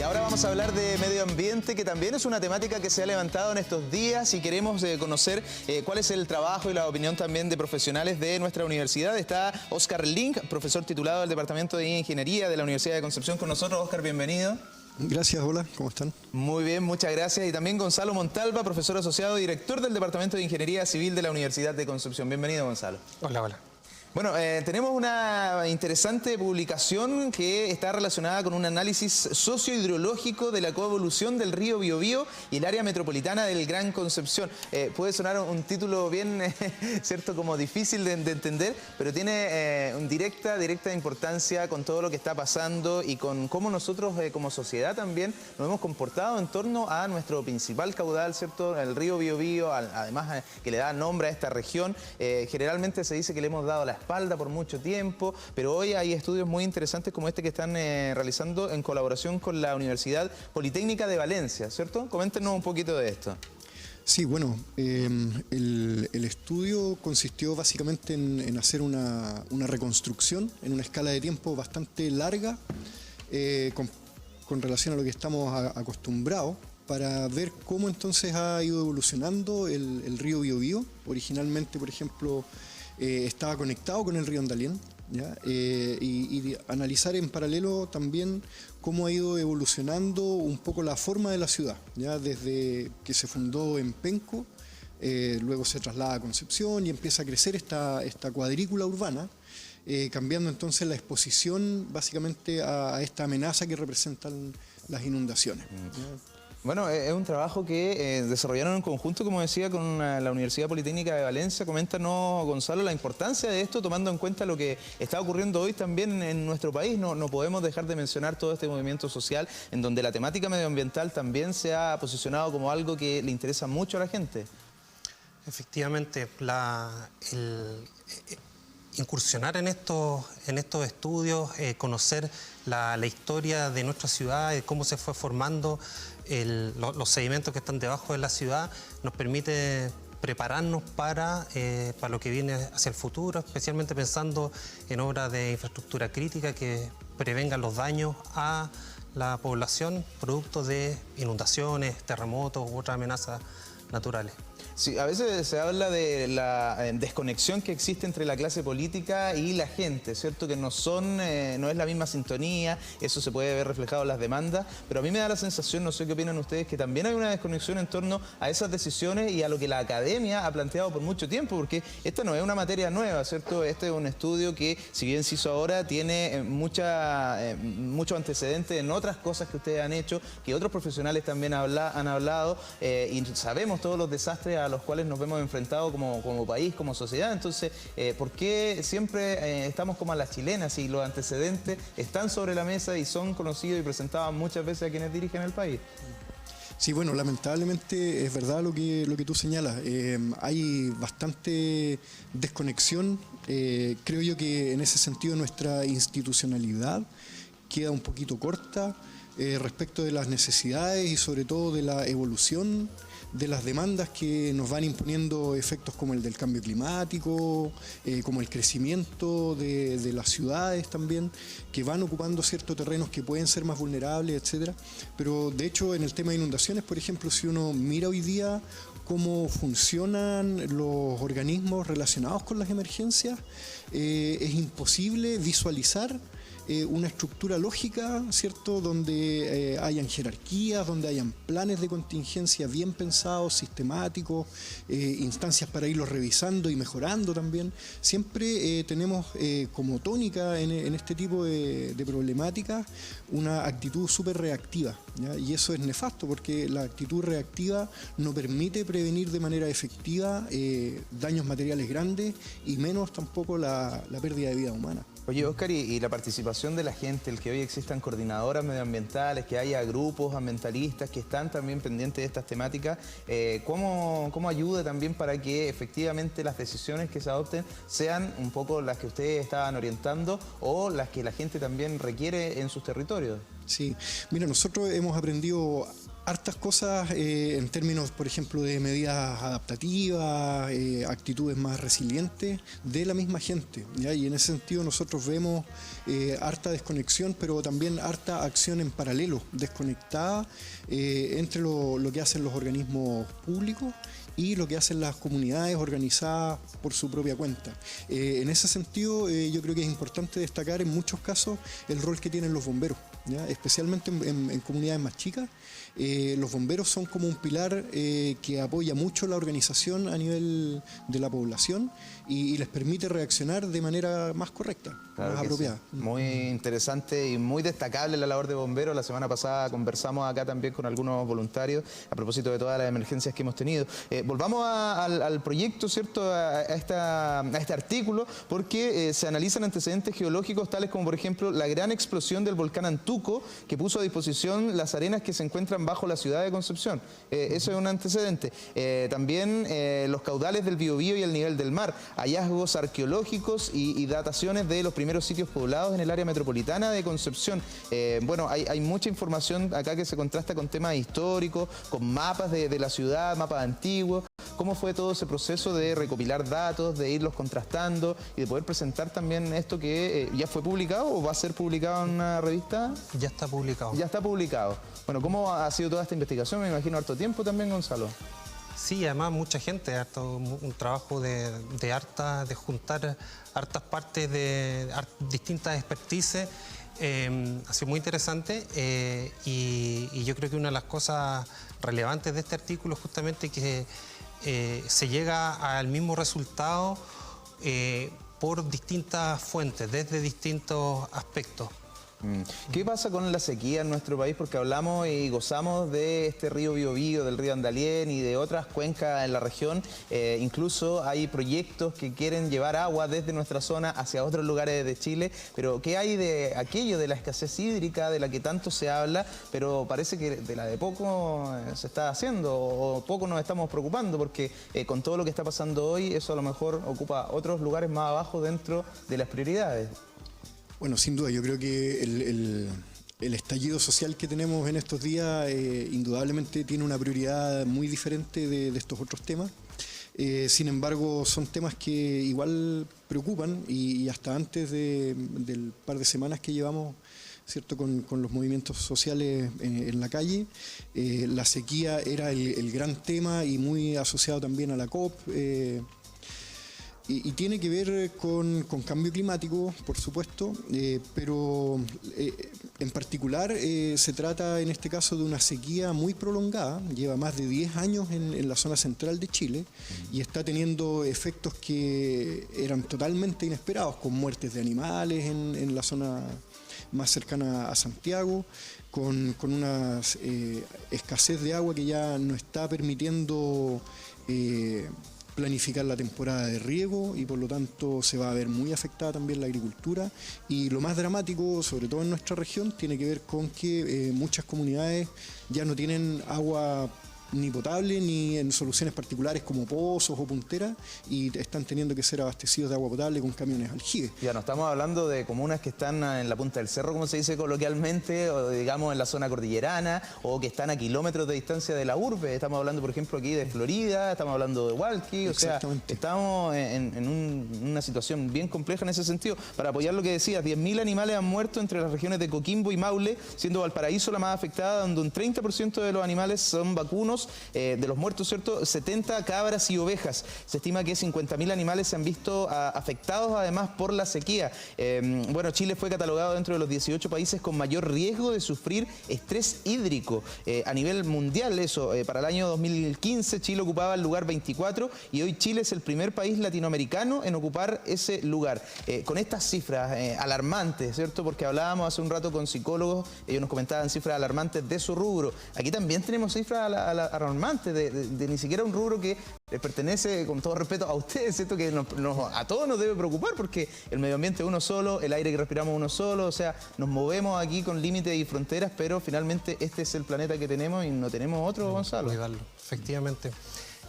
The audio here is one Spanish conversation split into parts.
Y ahora vamos a hablar de medio ambiente, que también es una temática que se ha levantado en estos días y queremos conocer cuál es el trabajo y la opinión también de profesionales de nuestra universidad. Está Oscar Link, profesor titulado del Departamento de Ingeniería de la Universidad de Concepción con nosotros. Oscar, bienvenido. Gracias, hola, ¿cómo están? Muy bien, muchas gracias. Y también Gonzalo Montalva, profesor asociado y director del Departamento de Ingeniería Civil de la Universidad de Concepción. Bienvenido, Gonzalo. Hola, hola. Bueno, tenemos una interesante publicación que está relacionada con un análisis sociohidrológico de la coevolución del río Biobío y el área metropolitana del Gran Concepción. Puede sonar un título bien, cierto, como difícil de entender, pero tiene directa importancia con todo lo que está pasando y con cómo nosotros como sociedad también nos hemos comportado en torno a nuestro principal caudal, ¿cierto? El río Biobío, además que le da nombre a esta región. Generalmente se dice que le hemos dado la espalda por mucho tiempo, pero hoy hay estudios muy interesantes como este que están realizando en colaboración con la Universidad Politécnica de Valencia, ¿cierto? Coméntenos un poquito de esto. Sí, bueno, el estudio consistió básicamente en hacer una reconstrucción en una escala de tiempo bastante larga con relación a lo que estamos acostumbrados, para ver cómo entonces ha ido evolucionando el río Biobío. Originalmente, por ejemplo, estaba conectado con el río Andalién, ¿ya? Y analizar en paralelo también cómo ha ido evolucionando un poco la forma de la ciudad, ¿ya? Desde que se fundó en Penco, luego se traslada a Concepción y empieza a crecer esta cuadrícula urbana, cambiando entonces la exposición básicamente a esta amenaza que representan las inundaciones. Bueno, es un trabajo que desarrollaron en conjunto, como decía, con la Universidad Politécnica de Valencia. Coméntanos, Gonzalo, la importancia de esto, tomando en cuenta lo que está ocurriendo hoy también en nuestro país. No podemos dejar de mencionar todo este movimiento social en donde la temática medioambiental también se ha posicionado como algo que le interesa mucho a la gente. Efectivamente, incursionar en estos estudios, conocer la historia de nuestra ciudad, de cómo se fue formando los sedimentos que están debajo de la ciudad, nos permite prepararnos para lo que viene hacia el futuro, especialmente pensando en obras de infraestructura crítica que prevengan los daños a la población producto de inundaciones, terremotos u otras amenazas naturales. Sí, a veces se habla de la desconexión que existe entre la clase política y la gente, ¿cierto? Que no es la misma sintonía, eso se puede ver reflejado en las demandas, pero a mí me da la sensación, no sé qué opinan ustedes, que también hay una desconexión en torno a esas decisiones y a lo que la academia ha planteado por mucho tiempo, porque esta no es una materia nueva, ¿cierto? Este es un estudio que, si bien se hizo ahora, tiene mucho antecedente en otras cosas que ustedes han hecho, que otros profesionales también han hablado, y sabemos todos los desastres a los cuales nos vemos enfrentados como país, como sociedad. Entonces, ¿por qué siempre estamos como a las chilenas y los antecedentes están sobre la mesa y son conocidos y presentados muchas veces a quienes dirigen el país? Sí, bueno, lamentablemente es verdad lo que tú señalas. Hay bastante desconexión. Creo yo que en ese sentido nuestra institucionalidad queda un poquito corta respecto de las necesidades y sobre todo de la evolución de las demandas que nos van imponiendo efectos como el del cambio climático, como el crecimiento de las ciudades también, que van ocupando ciertos terrenos que pueden ser más vulnerables, etcétera. Pero de hecho en el tema de inundaciones, por ejemplo, si uno mira hoy día cómo funcionan los organismos relacionados con las emergencias, es imposible visualizar una estructura lógica, ¿cierto?, donde hayan jerarquías, donde hayan planes de contingencia bien pensados, sistemáticos, instancias para irlos revisando y mejorando también. Siempre tenemos como tónica en este tipo de problemáticas una actitud súper reactiva, ¿ya? Y eso es nefasto porque la actitud reactiva no permite prevenir de manera efectiva daños materiales grandes y menos tampoco la pérdida de vida humana. Oye, Oscar, y la participación de la gente, el que hoy existan coordinadoras medioambientales, que haya grupos ambientalistas que están también pendientes de estas temáticas, ¿cómo ayuda también para que efectivamente las decisiones que se adopten sean un poco las que ustedes estaban orientando o las que la gente también requiere en sus territorios? Sí, mira, nosotros hemos aprendido hartas cosas en términos, por ejemplo, de medidas adaptativas, actitudes más resilientes de la misma gente, ¿ya? Y en ese sentido nosotros vemos harta desconexión, pero también harta acción en paralelo, desconectada entre lo que hacen los organismos públicos y lo que hacen las comunidades organizadas por su propia cuenta. En ese sentido, yo creo que es importante destacar en muchos casos el rol que tienen los bomberos, ¿ya? Especialmente en comunidades más chicas. Los bomberos son como un pilar que apoya mucho la organización a nivel de la población y les permite reaccionar de manera más correcta, claro, más apropiada. Sí. Muy interesante y muy destacable la labor de bomberos. La semana pasada conversamos acá también con algunos voluntarios a propósito de todas las emergencias que hemos tenido. Volvamos al proyecto, ¿cierto? A este artículo, porque se analizan antecedentes geológicos tales como, por ejemplo, la gran explosión del volcán Antuco, que puso a disposición las arenas que se encuentran bajo la ciudad de Concepción. Eso es un antecedente. También los caudales del Biobío y el nivel del mar, hallazgos arqueológicos y dataciones de los primeros sitios poblados en el área metropolitana de Concepción. Bueno, hay mucha información acá que se contrasta con temas históricos, con mapas de la ciudad, mapas antiguos. ¿Cómo fue todo ese proceso de recopilar datos, de irlos contrastando y de poder presentar también esto que ya fue publicado o va a ser publicado en una revista? Ya está publicado. Ya está publicado. Bueno, ¿cómo ha sido toda esta investigación? Me imagino harto tiempo también, Gonzalo. Sí, además mucha gente, un trabajo de juntar hartas partes de distintas expertices. Ha sido muy interesante y yo creo que una de las cosas relevantes de este artículo es justamente que se llega al mismo resultado por distintas fuentes, desde distintos aspectos. ¿Qué pasa con la sequía en nuestro país? Porque hablamos y gozamos de este río Biobío, del río Andalién y de otras cuencas en la región. Incluso hay proyectos que quieren llevar agua desde nuestra zona hacia otros lugares de Chile. Pero ¿qué hay de aquello, de la escasez hídrica de la que tanto se habla? Pero parece que de la de poco se está haciendo o poco nos estamos preocupando porque con todo lo que está pasando hoy, eso a lo mejor ocupa otros lugares más abajo dentro de las prioridades. Bueno, sin duda, yo creo que el estallido social que tenemos en estos días indudablemente tiene una prioridad muy diferente de estos otros temas. Sin embargo, son temas que igual preocupan y hasta antes del par de semanas que llevamos, ¿cierto? Con los movimientos sociales en la calle, la sequía era el gran tema y muy asociado también a la COP. Y tiene que ver con cambio climático, por supuesto, pero en particular se trata en este caso de una sequía muy prolongada, lleva más de 10 años en la zona central de Chile y está teniendo efectos que eran totalmente inesperados, con muertes de animales en la zona más cercana a Santiago, con una escasez de agua que ya no está permitiendo planificar la temporada de riego y por lo tanto se va a ver muy afectada también la agricultura. Y lo más dramático, sobre todo en nuestra región, tiene que ver con que muchas comunidades ya no tienen agua ni potable ni en soluciones particulares como pozos o punteras y están teniendo que ser abastecidos de agua potable con camiones aljibe. Ya no estamos hablando de comunas que están en la punta del cerro, como se dice coloquialmente, o digamos en la zona cordillerana, o que están a kilómetros de distancia de la urbe. Estamos hablando, por ejemplo, aquí de Florida, estamos hablando de Hualqui, o sea, estamos en una situación bien compleja en ese sentido. Para apoyar lo que decías, 10.000 animales han muerto entre las regiones de Coquimbo y Maule, siendo Valparaíso la más afectada, donde un 30% de los animales son vacunos. De los muertos, ¿cierto? 70 cabras y ovejas. Se estima que 50.000 animales se han visto afectados además por la sequía. Bueno, Chile fue catalogado dentro de los 18 países con mayor riesgo de sufrir estrés hídrico. A nivel mundial, eso, para el año 2015 Chile ocupaba el lugar 24 y hoy Chile es el primer país latinoamericano en ocupar ese lugar. Con estas cifras alarmantes, ¿cierto? Porque hablábamos hace un rato con psicólogos, ellos nos comentaban cifras alarmantes de su rubro. Aquí también tenemos cifras alarmantes de ni siquiera un rubro que les pertenece, con todo respeto, a ustedes, ¿cierto? Que a todos nos debe preocupar porque el medio ambiente es uno solo, el aire que respiramos es uno solo, o sea, nos movemos aquí con límites y fronteras, pero finalmente este es el planeta que tenemos y no tenemos otro, Gonzalo. Cuidarlo, efectivamente.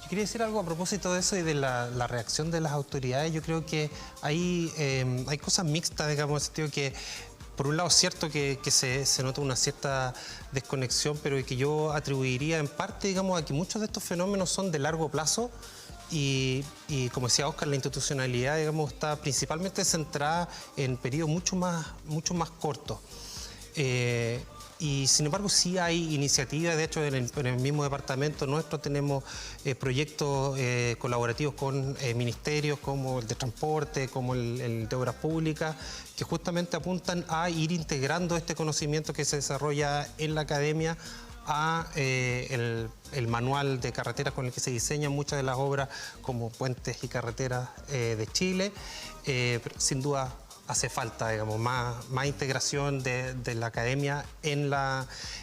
Yo quería decir algo a propósito de eso y de la reacción de las autoridades. Yo creo que hay cosas mixtas, digamos, en el sentido que por un lado es cierto que se nota una cierta desconexión, pero que yo atribuiría en parte, digamos, a que muchos de estos fenómenos son de largo plazo y como decía Óscar, la institucionalidad, digamos, está principalmente centrada en periodos mucho más cortos. Y sin embargo sí hay iniciativas, de hecho en el mismo departamento nuestro tenemos proyectos colaborativos con ministerios como el de transporte, como el de obras públicas, que justamente apuntan a ir integrando este conocimiento que se desarrolla en la academia a el manual de carreteras con el que se diseñan muchas de las obras como puentes y carreteras de Chile. Pero sin duda hace falta, digamos, más integración de la academia en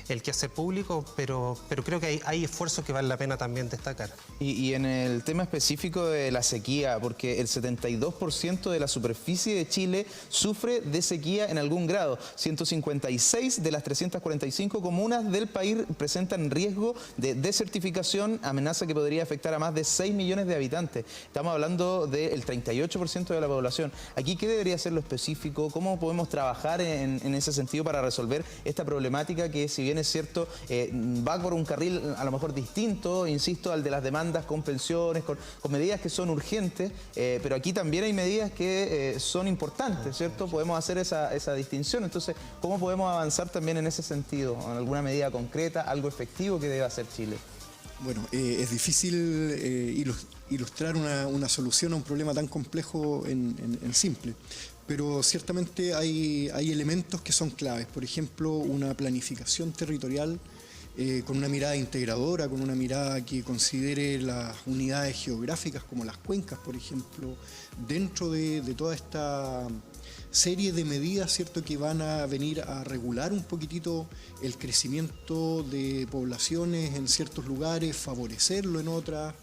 el quehacer público, pero creo que hay esfuerzos que vale la pena también destacar. Y en el tema específico de la sequía, porque el 72% de la superficie de Chile sufre de sequía en algún grado. 156 de las 345 comunas del país presentan riesgo de desertificación, amenaza que podría afectar a más de 6 millones de habitantes. Estamos hablando del 38% de la población. Aquí, ¿qué debería ser lo específico? ¿Cómo podemos trabajar en ese sentido para resolver esta problemática que, si bien es cierto, va por un carril a lo mejor distinto, insisto, al de las demandas con pensiones, con medidas que son urgentes, pero aquí también hay medidas que son importantes, ¿cierto? Podemos hacer esa distinción. Entonces, ¿cómo podemos avanzar también en ese sentido? ¿En alguna medida concreta, algo efectivo que deba hacer Chile? Bueno, es difícil ilustrar una solución a un problema tan complejo en simple, pero ciertamente hay elementos que son claves. Por ejemplo, una planificación territorial con una mirada integradora, con una mirada que considere las unidades geográficas como las cuencas, por ejemplo, dentro de toda esta serie de medidas, ¿cierto?, que van a venir a regular un poquitito el crecimiento de poblaciones en ciertos lugares, favorecerlo en otras,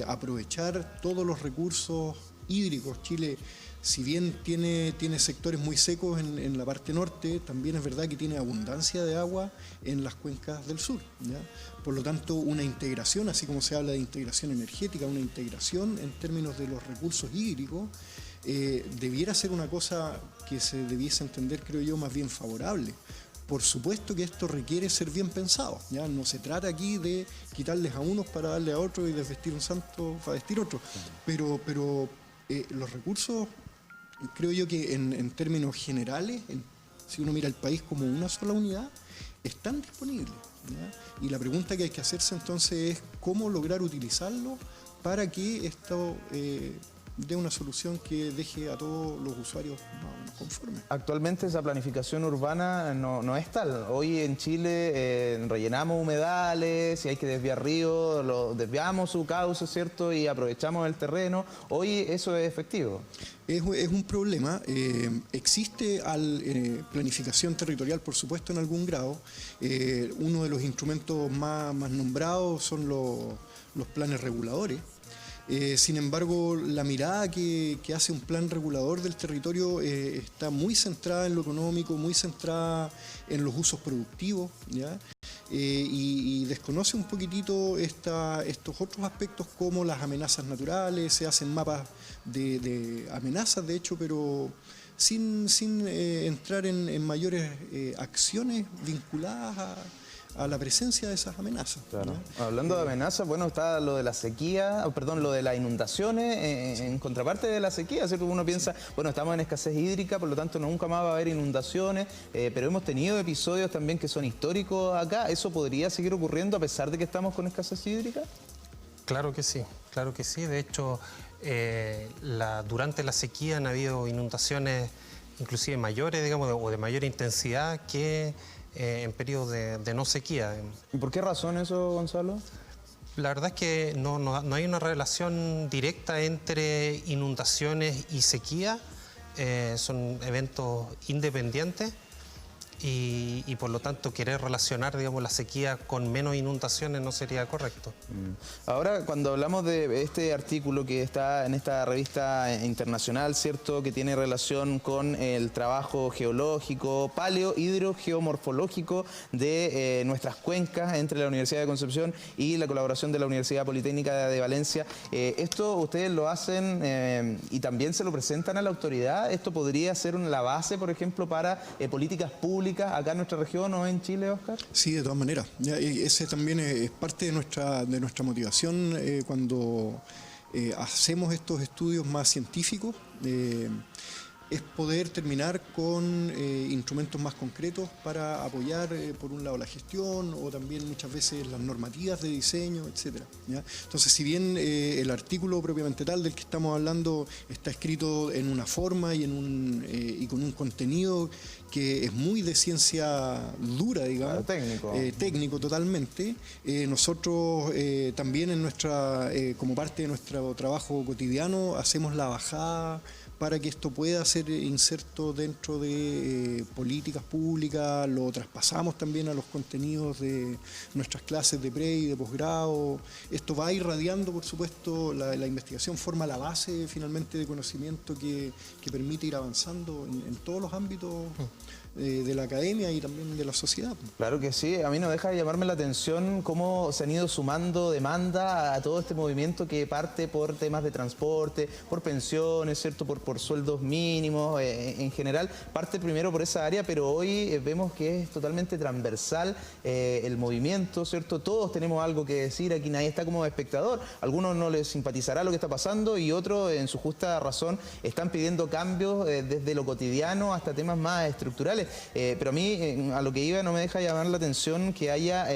aprovechar todos los recursos hídricos. Chile, si bien tiene sectores muy secos en la parte norte, también es verdad que tiene abundancia de agua en las cuencas del sur, ¿ya? Por lo tanto, una integración, así como se habla de integración energética, una integración en términos de los recursos hídricos, debiera ser una cosa que se debiese entender, creo yo, más bien favorable. Por supuesto que esto requiere ser bien pensado, ¿ya? No se trata aquí de quitarles a unos para darle a otros y desvestir un santo para vestir otro, pero los recursos, creo yo que en términos generales, si uno mira el país como una sola unidad, están disponibles, ¿ya? Y la pregunta que hay que hacerse entonces es cómo lograr utilizarlo para que esto dé una solución que deje a todos los usuarios conformes. Actualmente esa planificación urbana no es tal. Hoy en Chile rellenamos humedales, si hay que desviar ríos, lo desviamos su cauce, ¿cierto? Y aprovechamos el terreno. Hoy eso es efectivo. Es un problema. Existe planificación territorial, por supuesto, en algún grado. Uno de los instrumentos más nombrados son los planes reguladores. Sin embargo, la mirada que hace un plan regulador del territorio está muy centrada en lo económico, muy centrada en los usos productivos, ¿ya? Y desconoce un poquitito estos otros aspectos como las amenazas naturales. Se hacen mapas de amenazas, de hecho, pero sin entrar en mayores acciones vinculadas a la presencia de esas amenazas. Claro. Hablando de amenazas, bueno, está lo de la sequía, lo de las inundaciones, en contraparte de la sequía, ¿cierto? Uno piensa, bueno, estamos en escasez hídrica, por lo tanto nunca más va a haber inundaciones, pero hemos tenido episodios también que son históricos acá. ¿Eso podría seguir ocurriendo a pesar de que estamos con escasez hídrica? Claro que sí, claro que sí. De hecho, durante la sequía han habido inundaciones inclusive mayores, digamos, o de mayor intensidad que en periodos de no sequía. ¿Y por qué razón eso, Gonzalo? La verdad es que no hay una relación directa entre inundaciones y sequía. Son eventos independientes y por lo tanto querer relacionar, digamos, la sequía con menos inundaciones no sería correcto. Ahora, cuando hablamos de este artículo que está en esta revista internacional, ¿cierto?, que tiene relación con el trabajo geológico, paleo-hidrogeomorfológico de nuestras cuencas entre la Universidad de Concepción y la colaboración de la Universidad Politécnica de Valencia, ¿esto ustedes lo hacen y también se lo presentan a la autoridad? ¿Esto podría ser la base, por ejemplo, para políticas públicas acá en nuestra región o en Chile, Oscar? Sí, de todas maneras. Ya, ese también es parte de nuestra motivación cuando hacemos estos estudios más científicos. Es poder terminar con instrumentos más concretos para apoyar, por un lado, la gestión o también muchas veces las normativas de diseño, etcétera, ¿ya? Entonces, si bien el artículo propiamente tal del que estamos hablando está escrito en una forma y con un contenido que es muy de ciencia dura, digamos, técnico totalmente, nosotros también como parte de nuestro trabajo cotidiano hacemos la bajada para que esto pueda ser inserto dentro de políticas públicas, lo traspasamos también a los contenidos de nuestras clases de pre y de posgrado. Esto va irradiando, por supuesto, la investigación forma la base finalmente de conocimiento que permite ir avanzando en todos los ámbitos de la academia y también de la sociedad. Claro que sí, a mí no deja de llamarme la atención cómo se han ido sumando demanda a todo este movimiento que parte por temas de transporte, por pensiones, ¿cierto?, por sueldos mínimos, en general, parte primero por esa área, pero hoy vemos que es totalmente transversal el movimiento, ¿cierto? Todos tenemos algo que decir, aquí nadie está como espectador, algunos no les simpatizará lo que está pasando y otros, en su justa razón, están pidiendo cambios desde lo cotidiano hasta temas más estructurales. Pero a mí, a lo que iba, no me deja llamar la atención que haya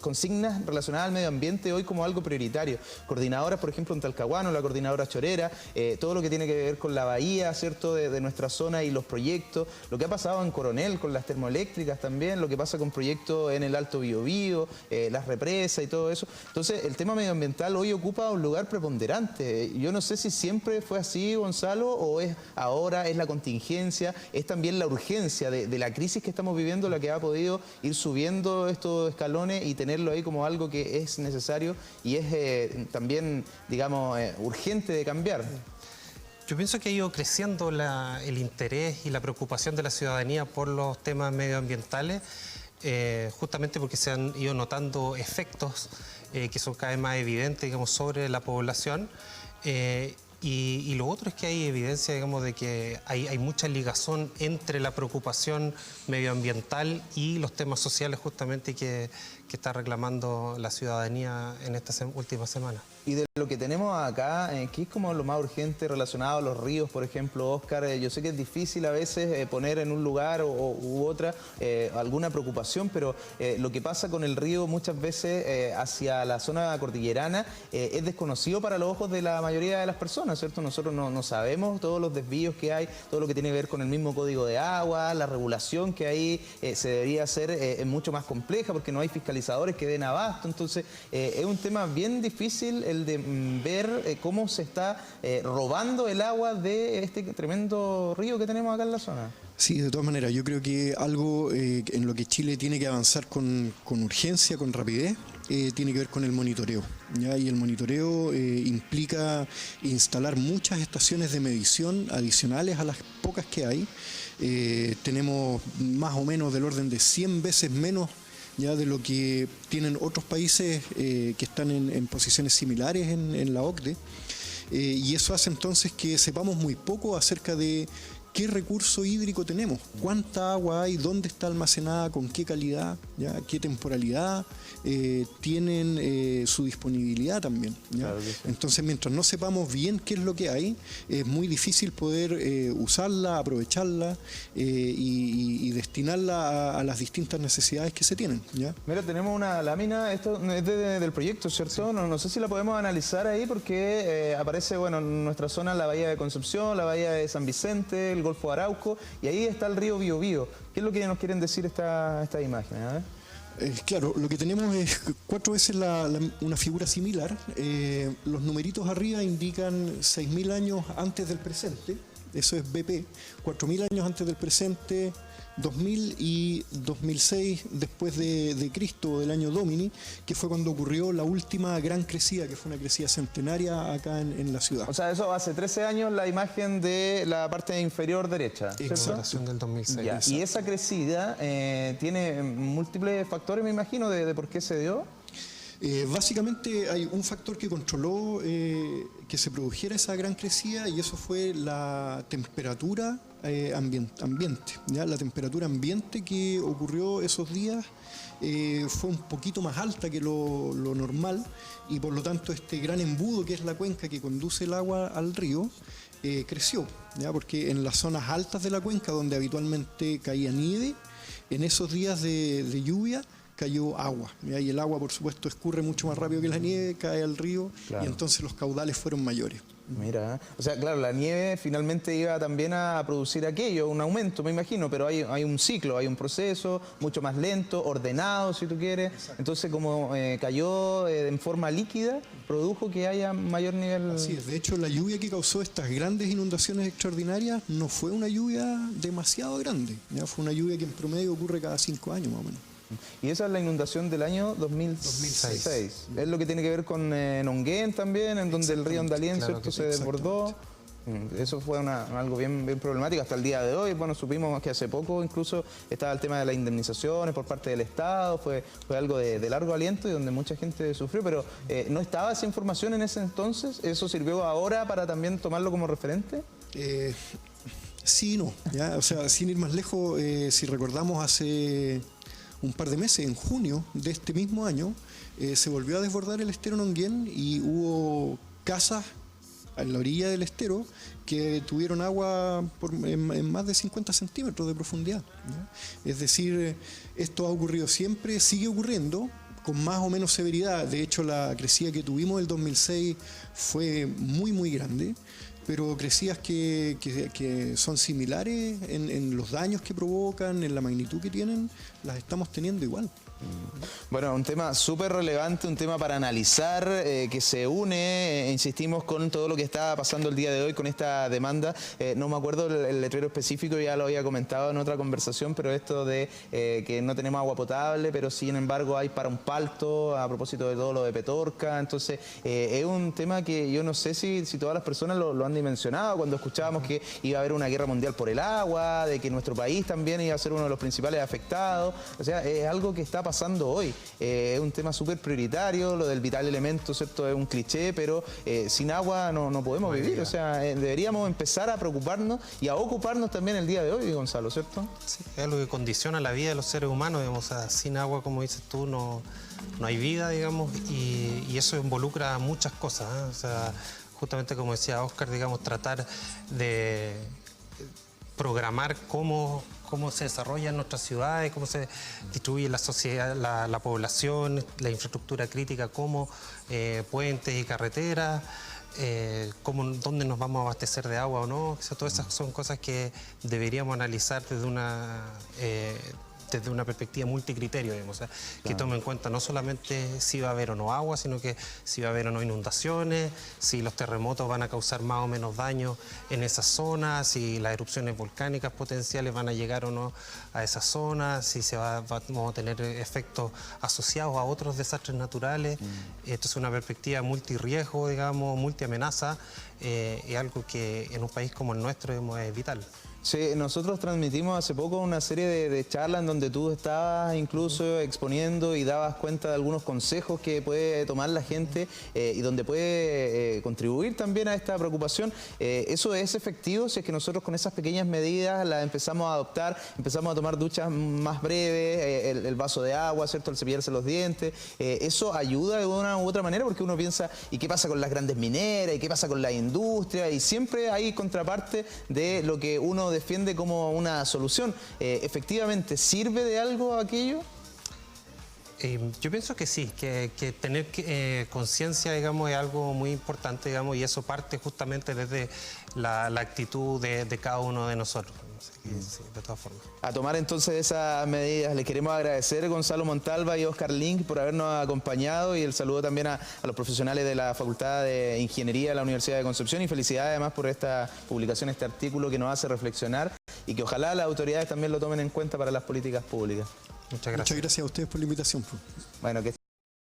consignas relacionadas al medio ambiente hoy como algo prioritario. Coordinadoras, por ejemplo, en Talcahuano, la coordinadora Chorera, todo lo que tiene que ver con la bahía, ¿cierto?, de nuestra zona y los proyectos, lo que ha pasado en Coronel con las termoeléctricas también, lo que pasa con proyectos en el Alto Biobío, las represas y todo eso. Entonces, el tema medioambiental hoy ocupa un lugar preponderante. Yo no sé si siempre fue así, Gonzalo, o ahora es la contingencia, es también la urgencia de la crisis que estamos viviendo la que ha podido ir subiendo estos escalones y tenerlo ahí como algo que es necesario y es también, digamos, urgente de cambiar. Yo pienso que ha ido creciendo el interés y la preocupación de la ciudadanía por los temas medioambientales, justamente porque se han ido notando efectos que son cada vez más evidentes, digamos, sobre la población. Y lo otro es que hay evidencia, digamos, de que hay mucha ligazón entre la preocupación medioambiental y los temas sociales justamente que está reclamando la ciudadanía en estas últimas semanas. Y de lo que tenemos acá, ¿qué es como lo más urgente relacionado a los ríos, por ejemplo, Oscar? Yo sé que es difícil a veces poner en un lugar u otra alguna preocupación, pero lo que pasa con el río muchas veces hacia la zona cordillerana es desconocido para los ojos de la mayoría de las personas, ¿cierto? Nosotros no sabemos todos los desvíos que hay, todo lo que tiene que ver con el mismo código de agua, la regulación que ahí se debería hacer es mucho más compleja porque no hay fiscalizadores que den abasto, entonces es un tema bien difícil el de ver cómo se está robando el agua de este tremendo río que tenemos acá en la zona. Sí, de todas maneras, yo creo que algo en lo que Chile tiene que avanzar con urgencia, con rapidez, tiene que ver con el monitoreo, ¿ya? Y el monitoreo implica instalar muchas estaciones de medición adicionales a las pocas que hay. Tenemos más o menos del orden de 100 veces menos ya de lo que tienen otros países que están en posiciones similares en la OCDE, y eso hace entonces que sepamos muy poco acerca de qué recurso hídrico tenemos, cuánta agua hay, dónde está almacenada, con qué calidad, ¿ya?, qué temporalidad tienen su disponibilidad también, ¿ya? Claro que sí. Entonces, mientras no sepamos bien qué es lo que hay, es muy difícil poder usarla, aprovecharla y destinarla a las distintas necesidades que se tienen, ¿ya? Mira, tenemos una lámina, esto es del proyecto, ¿cierto? Sí. No sé si la podemos analizar ahí porque aparece, bueno, en nuestra zona la bahía de Concepción, la bahía de San Vicente, el Golfo de Arauco, y ahí está el río Biobío. ¿Qué es lo que nos quieren decir esta imagen? A ver. Claro, lo que tenemos es 4 veces una figura similar. Los numeritos arriba indican 6.000 años antes del presente, eso es BP, 4.000 años antes del presente, 2000 y 2006 después de Cristo, del año Domini, que fue cuando ocurrió la última gran crecida, que fue una crecida centenaria acá en la ciudad. O sea, eso hace 13 años la imagen de la parte inferior derecha, ¿cierto? Exacto. Del 2006. Ya, y esa crecida tiene múltiples factores, me imagino, de por qué se dio. Básicamente hay un factor que controló que se produjera esa gran crecida, y eso fue la temperatura ambiente. ¿Ya? La temperatura ambiente que ocurrió esos días fue un poquito más alta que lo normal, y por lo tanto este gran embudo que es la cuenca que conduce el agua al río creció, ¿ya? Porque en las zonas altas de la cuenca, donde habitualmente caía nieve, en esos días de lluvia cayó agua, ¿ya? Y el agua, por supuesto, escurre mucho más rápido que la nieve, cae al río, claro. Y entonces los caudales fueron mayores. Mira, o sea, claro, la nieve finalmente iba también a producir aquello, un aumento, me imagino, pero hay un ciclo, hay un proceso mucho más lento, ordenado, si tú quieres. Exacto. Entonces, como cayó en forma líquida, produjo que haya mayor nivel. Así es, de hecho, la lluvia que causó estas grandes inundaciones extraordinarias no fue una lluvia demasiado grande, ¿ya? Fue una lluvia que en promedio ocurre cada 5 años más o menos. Y esa es la inundación del año 2006. Es lo que tiene que ver con Nonguén también, en donde el río Andalien, claro, ¿cierto?, se desbordó. Eso fue algo bien problemático hasta el día de hoy. Bueno, supimos que hace poco incluso estaba el tema de las indemnizaciones por parte del Estado. Fue algo de largo aliento y donde mucha gente sufrió, pero ¿no estaba esa información en ese entonces? ¿Eso sirvió ahora para también tomarlo como referente? Sí y no, ¿ya? O sea, sin ir más lejos, si recordamos hace un par de meses, en junio de este mismo año, se volvió a desbordar el estero Nonguén y hubo casas en la orilla del estero que tuvieron agua en más de 50 centímetros de profundidad, ¿ya? Es decir, esto ha ocurrido siempre, sigue ocurriendo con más o menos severidad. De hecho, la crecida que tuvimos el 2006 fue muy grande, pero crecidas que son similares en los daños que provocan, en la magnitud que tienen, las estamos teniendo igual. Bueno, un tema súper relevante, un tema para analizar, que se une, insistimos, con todo lo que está pasando el día de hoy con esta demanda. No me acuerdo el letrero específico, ya lo había comentado en otra conversación, pero esto de que no tenemos agua potable, pero sin embargo hay para un palto, a propósito de todo lo de Petorca. Entonces, es un tema que yo no sé si todas las personas lo han dimensionado cuando escuchábamos que iba a haber una guerra mundial por el agua, de que nuestro país también iba a ser uno de los principales afectados. O sea, es algo que está pasando hoy. Es un tema súper prioritario, lo del vital elemento, ¿cierto? Es un cliché, pero sin agua no podemos vivir. O sea, deberíamos empezar a preocuparnos y a ocuparnos también el día de hoy, Gonzalo, ¿cierto? Sí, es algo que condiciona la vida de los seres humanos, digamos. O sea, sin agua, como dices tú, no hay vida, digamos, y eso involucra muchas cosas, ¿eh? O sea, justamente como decía Óscar, digamos, tratar de programar cómo se desarrollan nuestras ciudades, cómo se distribuye la sociedad, la población, la infraestructura crítica, como puentes y carreteras, dónde nos vamos a abastecer de agua o no. O sea, todas esas son cosas que deberíamos analizar desde una perspectiva multicriterio, digamos, o sea, claro, que tome en cuenta no solamente si va a haber o no agua, sino que si va a haber o no inundaciones, si los terremotos van a causar más o menos daño en esas zonas, si las erupciones volcánicas potenciales van a llegar o no a esas zonas, si vamos a tener efectos asociados a otros desastres naturales. Esto es una perspectiva multirriesgo, digamos, multiamenaza, es algo que en un país como el nuestro, digamos, es vital. Sí, nosotros transmitimos hace poco una serie de charlas en donde tú estabas incluso exponiendo y dabas cuenta de algunos consejos que puede tomar la gente y donde puede contribuir también a esta preocupación. ¿Eso es efectivo si es que nosotros con esas pequeñas medidas las empezamos a adoptar, empezamos a tomar duchas más breves, el vaso de agua, ¿cierto?, el cepillarse los dientes? ¿Eso ayuda de una u otra manera? Porque uno piensa, ¿y qué pasa con las grandes mineras? ¿Y qué pasa con la industria? Y siempre hay contraparte de lo que uno defiende como una solución. ¿Efectivamente sirve de algo aquello? Yo pienso que sí, que tener conciencia, digamos, es algo muy importante, digamos, y eso parte justamente desde la actitud de cada uno de nosotros. Así que, sí, de todas formas. A tomar entonces esas medidas. Les queremos agradecer, Gonzalo Montalva y Oscar Link, por habernos acompañado, y el saludo también a los profesionales de la Facultad de Ingeniería de la Universidad de Concepción, y felicidades además por esta publicación, este artículo que nos hace reflexionar y que ojalá las autoridades también lo tomen en cuenta para las políticas públicas. Muchas gracias. Muchas gracias a ustedes por la invitación. Bueno, que